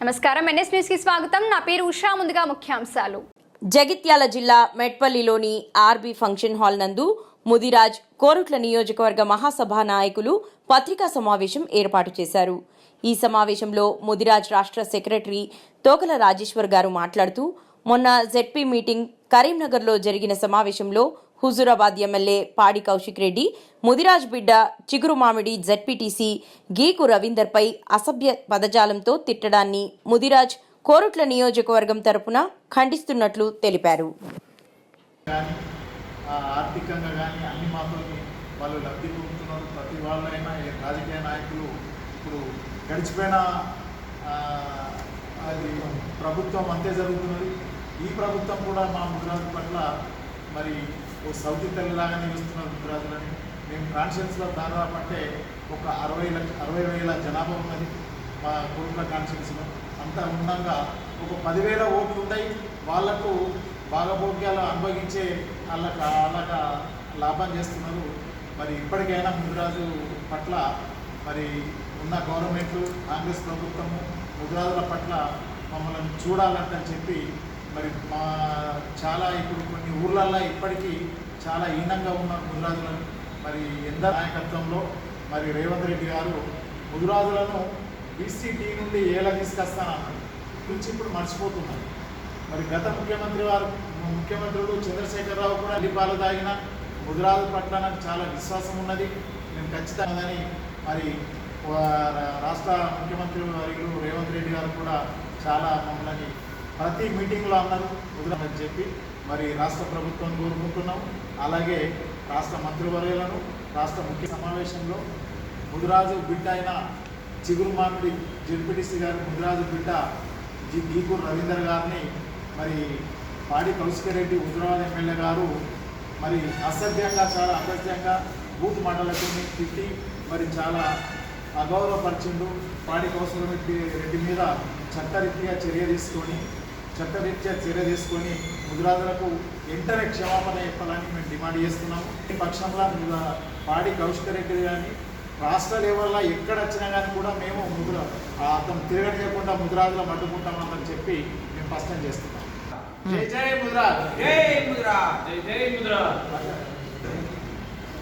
నమస్కారం, NS news కి స్వాగతం. నా పేరు ఉషా. ముందుగా ముఖ్యాంశాలు. జగిత్యాల జిల్లా మెట్పల్లిలోని ఆర్బీ ఫంక్షన్ హాల్ నందు ముదిరాజ్ కోరుట్ల నియోజకవర్గ మహాసభ నాయకులు పత్రికా సమావేశం ఏర్పాటు చేశారు. ఈ సమావేశంలో ముదిరాజ్ రాష్ట్ర సెక్రటరీ తోకల రాజేశ్వర్ గారు మాట్లాడుతూ, మొన్న జెడ్పీ మీటింగ్ కరీంనగర్లో జరిగిన సమావేశంలో హుజూరాబాద్ ఎమ్మెల్యే పాడి కౌశిక్ రెడ్డి ముదిరాజ్ బిడ్డ చిగురు మామిడి జెడ్పీటీసీ గీకు రవీందర్పై అసభ్య పదజాలంతో తిట్టడాన్ని ముదిరాజ్ కోరుట్ల నియోజకవర్గం తరపున ఖండిస్తున్నట్లు తెలిపారు. ఆర్థికంగా కానీ అన్ని మాత్రం వాళ్ళు లబ్ధి పొందుతున్నారు. ప్రతి వాళ్ళైనా రాజకీయ నాయకులు ఇప్పుడు గడిచిపోయిన అది ప్రభుత్వం అంతే జరుగుతున్నది. ఈ ప్రభుత్వం కూడా మా ముదిరాజు పట్ల మరి ఓ సౌతి తల్లిలాగానే చూస్తున్నారు ముదిరాజులని. మేము కాన్స్టిట్యున్సీలో దాదాపు అంటే ఒక 60,000 జనాభా ఉన్నది మా కోరుట్ల కాన్స్టిట్యున్సీలో. అంతా ఉండగా ఒక 10,000 ఓట్లు ఉంటాయి. వాళ్లకు భాగభోగ్యాలు అనుభవించే వాళ్ళగా లాభం చేస్తున్నారు. మరి ఇప్పటికైనా ముదిరాజు పట్ల మరి ఉన్న గవర్నమెంట్లు కాంగ్రెస్ ప్రభుత్వము ముదిరాజుల పట్ల మమ్మల్ని చూడాలంటని చెప్పి మరి మా చాలా ఇప్పుడు కొన్ని ఊర్లల్లో ఇప్పటికీ చాలా హీనంగా ఉన్న ముదిరాజులను మరి ఎందరి నాయకత్వంలో మరి రేవంత్ రెడ్డి గారు ముదిరాజులను బీసీటీ నుండి ఏలా తీసుకొస్తానన్నారు గురించి ఇప్పుడు మర్చిపోతున్నారు. మరి గత ముఖ్యమంత్రులు చంద్రశేఖరరావు కూడా అల్లిపాలు తాగిన ముదిరాజు పట్ల నాకు చాలా విశ్వాసం ఉన్నది, నేను ఖచ్చితంగా మరి రాష్ట్ర ముఖ్యమంత్రి వర్యులు రేవంత్ రెడ్డి గారు కూడా చాలా మమ్మల్ని ప్రతి మీటింగ్లో అన్నారు ముదిరాజని చెప్పి మరి రాష్ట్ర ప్రభుత్వం కోరుకుంటున్నాం. అలాగే రాష్ట్ర మంత్రివర్యులను రాష్ట్ర ముఖ్య సమావేశంలో ముదిరాజు బిడ్డ అయిన చిగురు మామిడి జెడ్పీటీసీ గారు ముదిరాజు బిడ్డ గీకు రవీందర్ గారిని మరి పాడి కౌశిక్ రెడ్డి హుజూరాబాద్ ఎమ్మెల్యే గారు మరి అసభ్యంగా చాలా అసభ్యంగా బూత్ మాటలతో తిట్టి మరి చాలా అగౌరవపరిచిండు. పాడి కౌశిక్ రెడ్డి మీద చట్టరీత్యా చర్య తీసుకొని ముదిరాజులకు వెంటనే క్షమాపణ చెప్పాలని మేము డిమాండ్ చేస్తున్నాము. ఈ పక్షంలో పాడి కౌశిక్ రెడ్డి కానీ రాష్ట్ర లెవెల్లో ఎక్కడ వచ్చినా కానీ కూడా మేము అతను తిరగనియకుండా ముదిరాజులు అడ్డుకుంటామని చెప్పి మేము స్పష్టం చేస్తున్నాం. జై జై ముదిరాజ్, జై ముదిరాజ్, జై జై ముదిరాజ్.